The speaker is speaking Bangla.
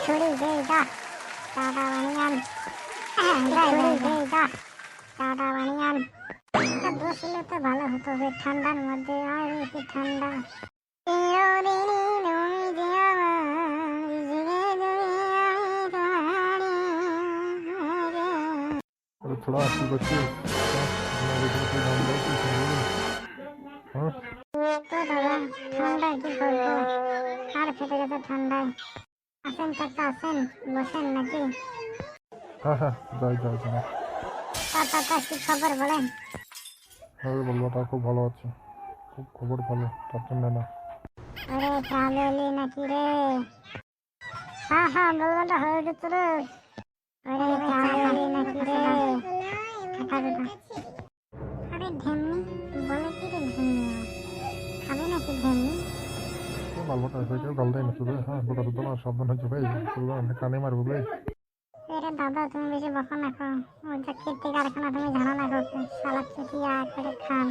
ছুরি দে যা, চাটা বানিয়ে আন। ছুরি দে যা, চাটা বানিয়ে আন। বসলে তো ভালো হতো, ঠান্ডার মধ্যে আর কি ঠান্ডা। अरे थोड़ा आपकी बच्चे हाँ তো দাদা ঠান্ডায় কি করবো, হাড় ফেটে গেছে ঠান্ডায়। আসেন চাচা আসেন, বসেন নাকি? हाँ हाँ যাই যাই যাই চাচা কি খবর বলেন? আরে বলবাটা খুব ভালো আছে, খুব খবর ভালো, তার জন্য না। আরে চালে এলি নাকি রে? হ্যাঁ হ্যাঁ বলবাটা হয়ে গেছে রে। আরে চালে এলি নাকি রে? কাকা কাকা। আরে ঢেমনি বলে কি রে ঢেমনি? খাবে নাকি ঢেমনি? বলবাটা এসে কেউ গাল দেয় না শুধু, হ্যাঁ গোটা তো না সাবধান হয়ে যাবে, কানে মারবো বে। আরে দাদা তুমি বেশি বকো না, ওই যে কীর্তি কারখানা তুমি জানো না, শালা চুটিয়া করে খান।